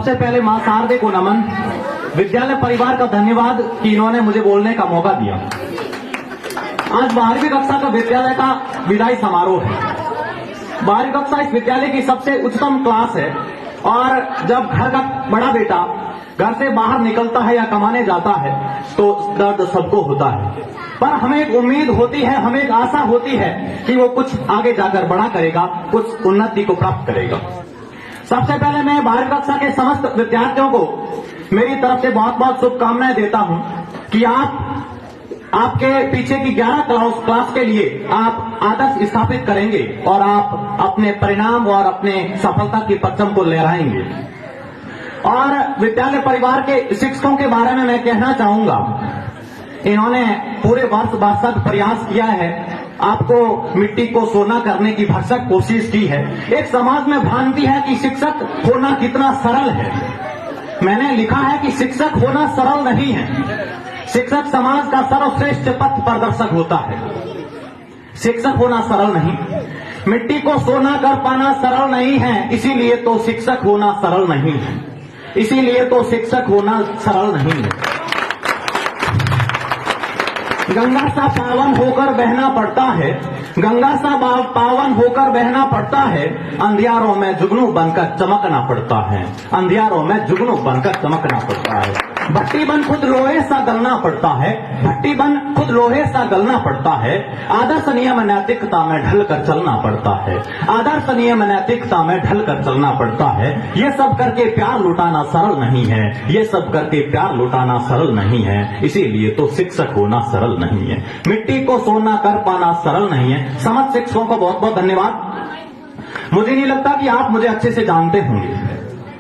सबसे पहले मां शारदे को नमन, विद्यालय परिवार का धन्यवाद कि इन्होंने मुझे बोलने का मौका दिया। आज 12वीं कक्षा का विद्यालय का विदाई समारोह है। 12वीं कक्षा इस विद्यालय की सबसे उच्चतम क्लास है और जब घर का बड़ा बेटा घर से बाहर निकलता है या कमाने जाता है तो दर्द सबको होता है, पर हमें एक उम्मीद होती है, हमें एक आशा होती है कि वो कुछ आगे जाकर बड़ा करेगा, कुछ उन्नति को प्राप्त करेगा। सबसे पहले मैं 12वीं कक्षा के समस्त विद्यार्थियों को मेरी तरफ से बहुत बहुत शुभकामनाएं देता हूं कि आपके पीछे की 11 क्लास के लिए आप आदर्श स्थापित करेंगे और आप अपने परिणाम और अपने सफलता की परचम को लहराएंगे। और विद्यालय परिवार के शिक्षकों के बारे में मैं कहना चाहूंगा, इन्होंने पूरे वर्ष भरसक प्रयास किया है, आपको मिट्टी को सोना करने की भरसक कोशिश की है। एक समाज में भ्रांति है कि शिक्षक होना कितना सरल है। मैंने लिखा है कि शिक्षक होना सरल नहीं है, शिक्षक समाज का सर्वश्रेष्ठ पथ प्रदर्शक होता है। शिक्षक होना सरल नहीं, मिट्टी को सोना कर पाना सरल नहीं है, इसीलिए तो शिक्षक होना सरल नहीं है, इसीलिए तो शिक्षक होना सरल नहीं है। गंगा सा पावन होकर बहना पड़ता है, गंगा सा पावन होकर बहना पड़ता है, अंधियारों में जुगनू बनकर चमकना पड़ता है, अंधियारों में जुगनू बनकर चमकना पड़ता है। भट्टी बन खुद लोहे सा गलना पड़ता है, भट्टी बन खुद लोहे सा गलना पड़ता है, आदर्श नियम नैतिकता में ढलकर चलना पड़ता है, आदर्श नियम नैतिकता में ढलकर चलना पड़ता है। ये सब करके प्यार लुटाना सरल नहीं है, ये सब करके प्यार लुटाना सरल नहीं है, इसीलिए तो शिक्षक होना सरल नहीं है, मिट्टी को सोना कर पाना सरल नहीं है। समस्त शिक्षकों को बहुत बहुत धन्यवाद। मुझे नहीं लगता कि आप मुझे अच्छे से जानते होंगे।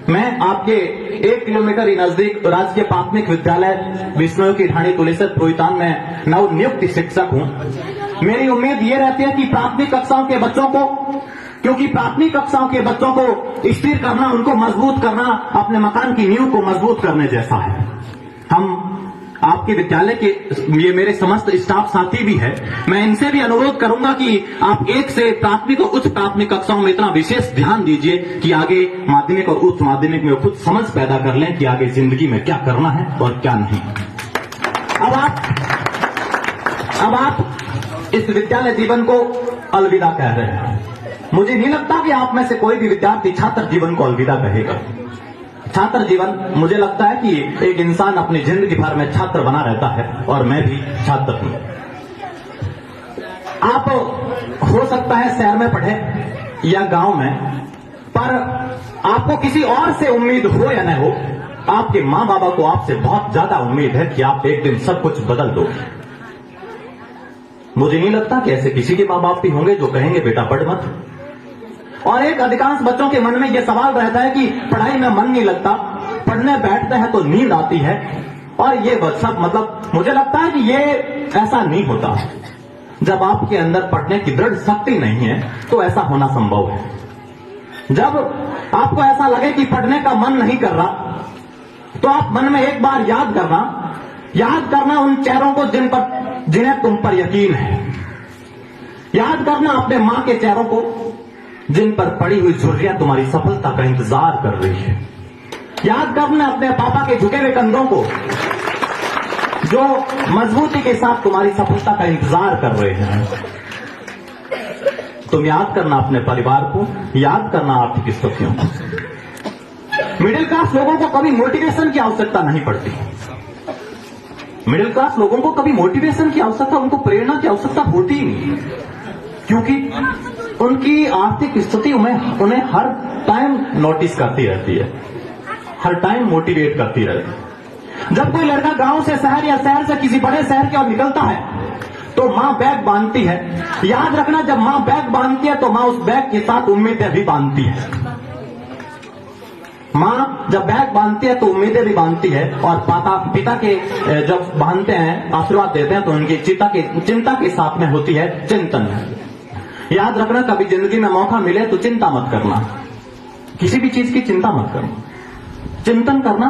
मैं आपके 1 किलोमीटर नजदीक राजकीय प्राथमिक विद्यालय विष्णु की ढाणी तुलेसर पुरोहितान में नव नियुक्त शिक्षक हूं। मेरी उम्मीद ये रहती है कि प्राथमिक कक्षाओं के बच्चों को, क्योंकि प्राथमिक कक्षाओं के बच्चों को स्थिर करना, उनको मजबूत करना अपने मकान की नींव को मजबूत करने जैसा है। हम आपके विद्यालय के ये मेरे समस्त स्टाफ साथी भी है, मैं इनसे भी अनुरोध करूंगा कि आप 1 से प्राथमिक और उच्च प्राथमिक कक्षाओं में इतना विशेष ध्यान दीजिए कि आगे माध्यमिक और उच्च माध्यमिक में खुद समझ पैदा कर लें कि आगे जिंदगी में क्या करना है और क्या नहीं। अब आप इस विद्यालय जीवन को अलविदा कह रहे हैं। मुझे नहीं लगता कि आप में से कोई भी विद्यार्थी छात्र जीवन को अलविदा कहेगा। छात्र जीवन, मुझे लगता है कि एक इंसान अपनी जिंदगी भर में छात्र बना रहता है और मैं भी छात्र हूं। आप हो सकता है शहर में पढ़े या गांव में, पर आपको किसी और से उम्मीद हो या न हो, आपके मां बाबा को आपसे बहुत ज्यादा उम्मीद है कि आप एक दिन सब कुछ बदल दो। मुझे नहीं लगता कि ऐसे किसी के मां बाप भी होंगे जो कहेंगे बेटा पढ़ मत। और एक अधिकांश बच्चों के मन में यह सवाल रहता है कि पढ़ाई में मन नहीं लगता, पढ़ने बैठते हैं तो नींद आती है, और ये सब मतलब मुझे लगता है कि ये ऐसा नहीं होता। जब आपके अंदर पढ़ने की दृढ़ शक्ति नहीं है तो ऐसा होना संभव है। जब आपको ऐसा लगे कि पढ़ने का मन नहीं कर रहा, तो आप मन में एक बार याद करना उन चेहरों को जिन्हें तुम पर यकीन है। याद करना अपने मां के चेहरों को जिन पर पड़ी हुई झुर्रियां तुम्हारी सफलता का इंतजार कर रही है। याद करना अपने पापा के झुके हुए कंधों को जो मजबूती के साथ तुम्हारी सफलता का इंतजार कर रहे हैं। तुम याद करना अपने परिवार को, याद करना आर्थिक स्थितियों को। मिडिल क्लास लोगों को कभी मोटिवेशन की आवश्यकता नहीं पड़ती। मिडिल क्लास लोगों को कभी मोटिवेशन की आवश्यकता, उनको प्रेरणा की आवश्यकता होती ही नहीं, क्योंकि उनकी आर्थिक स्थिति उन्हें हर टाइम नोटिस करती रहती है, हर टाइम मोटिवेट करती रहती है। जब कोई लड़का गांव से शहर या शहर से किसी बड़े शहर की ओर निकलता है तो मां बैग बांधती है। याद रखना, जब मां बैग बांधती है तो मां उस बैग के साथ उम्मीदें भी बांधती है। मां जब बैग बांधती है तो उम्मीदें भी बांधती है, और पिता के जब बांधते हैं, आशीर्वाद देते हैं, तो उनकी चिंता के साथ में होती है चिंतन। याद रखना, कभी जिंदगी में मौका मिले तो चिंता मत करना, किसी भी चीज की चिंता मत करना। चिंतन करना,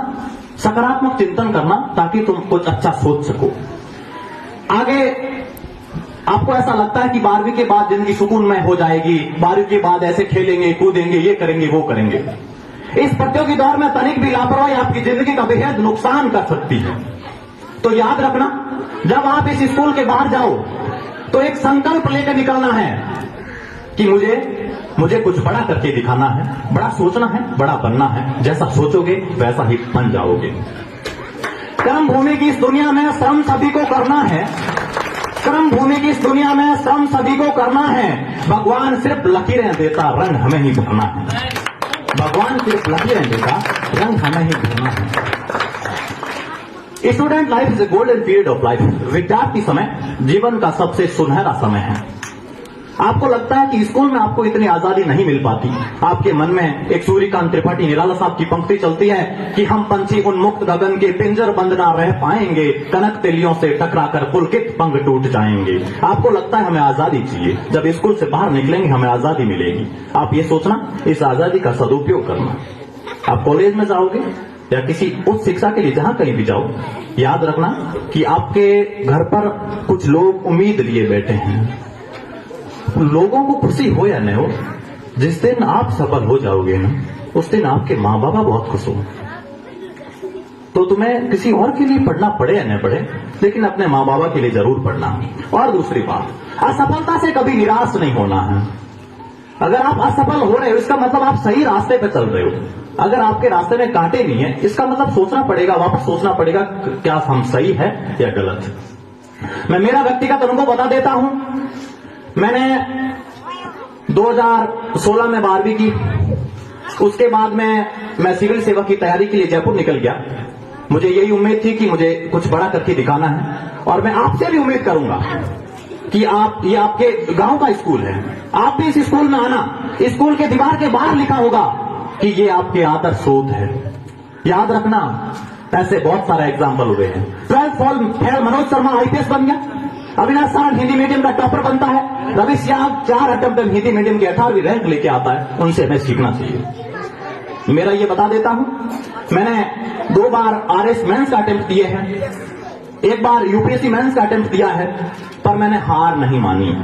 सकारात्मक चिंतन करना, ताकि तुम कुछ अच्छा सोच सको। आगे आपको ऐसा लगता है कि 12वीं के बाद जिंदगी सुकून में हो जाएगी, 12वीं के बाद ऐसे खेलेंगे कूदेंगे, ये करेंगे वो करेंगे। इस प्रतियोगी दौर में तनिक भी लापरवाही आपकी जिंदगी का बेहद नुकसान कर सकती है। तो याद रखना, जब आप इस स्कूल के बाहर जाओ तो एक संकल्प लेकर निकलना है कि मुझे कुछ बड़ा करके दिखाना है, बड़ा सोचना है, बड़ा बनना है। जैसा सोचोगे वैसा ही बन जाओगे। कर्म भूमि की इस दुनिया में श्रम सभी को करना है। कर्म भूमि की इस दुनिया में श्रम सभी को करना है। भगवान सिर्फ लकीरें देता, रंग हमें ही भरना है। भगवान सिर्फ लकीरें देता, रंग हमें ही भरना है। Student life is a golden period of life. विद्यार्थी समय जीवन का सबसे सुनहरा समय है। आपको लगता है कि स्कूल में आपको इतनी आजादी नहीं मिल पाती। आपके मन में एक सूर्यकांत त्रिपाठी निराला साहब की पंक्ति चलती है कि हम पंछी उन्मुक्त गगन के पिंजर बंद ना रह पाएंगे, कनक तेलियों से टकराकर पुलकित पंख टूट जाएंगे। आपको लगता है हमें आजादी चाहिए, जब स्कूल से बाहर निकलेंगे हमें आजादी मिलेगी। आप ये सोचना, इस आजादी का सदुपयोग करना। आप कॉलेज में जाओगे या किसी उच्च शिक्षा के लिए जहां कहीं भी जाओ, याद रखना कि आपके घर पर कुछ लोग उम्मीद लिए बैठे हैं। लोगों को खुशी हो या न हो, जिस दिन आप सफल हो जाओगे ना, उस दिन आपके माँ बाबा बहुत खुश हो। तो तुम्हें किसी और के लिए पढ़ना पड़े या न पड़े, लेकिन अपने माँ बाबा के लिए जरूर पढ़ना। और दूसरी बात, असफलता से कभी निराश नहीं होना है। अगर आप असफल हो रहे हो, इसका मतलब आप सही रास्ते पे चल रहे हो। अगर आपके रास्ते में कांटे नहीं है, इसका मतलब सोचना पड़ेगा, वापस सोचना पड़ेगा क्या हम सही है या गलत। मैं मेरा व्यक्तिगत अनुभव बता देता हूं। मैंने 2016 में 12वीं की, उसके बाद मैं सिविल सेवा की तैयारी के लिए जयपुर निकल गया। मुझे यही उम्मीद थी कि मुझे कुछ बड़ा करके दिखाना है। और मैं आपसे भी उम्मीद करूंगा कि ये आपके गांव का स्कूल है, आप भी इस स्कूल में आना। स्कूल के दीवार के बाहर लिखा होगा कि ये आपके आदर्श शोध है। याद रखना, ऐसे बहुत सारे एग्जाम्पल हुए हैं। 12th fail Manoj Sharma IPS बन गया। अविनाश सारण हिंदी मीडियम का टॉपर बनता है। रवि श्याम 4 अटेम्प्ट में हिंदी मीडियम की 18वीं रैंक लेके आता है। उनसे हमें सीखना चाहिए। मेरा ये बता देता हूं, मैंने 2 बार आरएस मेंस का अटेम्प्ट दिए हैं, 1 बार यूपीएससी मेंस का अटेम्प्ट दिया है, पर मैंने हार नहीं मानी।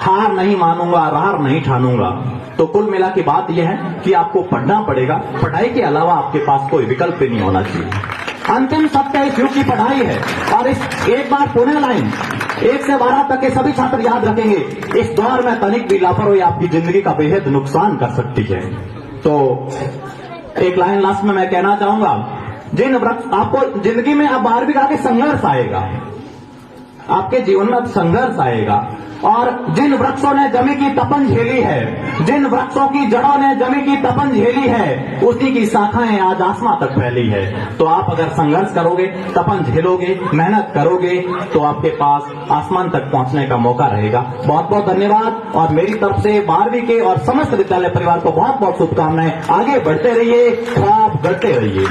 हार नहीं मानूंगा, हार नहीं ठानूंगा। तो कुल मिला के बात यह है कि आपको पढ़ना पड़ेगा। पढ़ाई के अलावा आपके पास कोई विकल्प नहीं होना चाहिए। अंतिम सत्य इस युग की पढ़ाई है। और इस एक बार पुणे लाइन 1 से 12 तक के सभी छात्र याद रखेंगे, इस दौर में तनिक भी लापरवाही आपकी जिंदगी का बेहद नुकसान कर सकती है। तो एक लाइन लास्ट में मैं कहना चाहूंगा, जिन वृक्ष आपको जिंदगी में अब 12वीं का आगे संघर्ष आएगा, आपके जीवन में अब संघर्ष आएगा। और जिन वृक्षों ने जमी की तपन झेली है, जिन वृक्षों की जड़ों ने जमी की तपन झेली है, उसी की शाखाएं आज आसमां तक फैली है। तो आप अगर संघर्ष करोगे, तपन झेलोगे, मेहनत करोगे, तो आपके पास आसमान तक पहुंचने का मौका रहेगा। बहुत बहुत धन्यवाद। और मेरी तरफ से 12वीं के और समस्त विद्यालय परिवार को बहुत बहुत शुभकामनाएं। आगे बढ़ते रहिए, ख्वाब गढ़ते रहिए।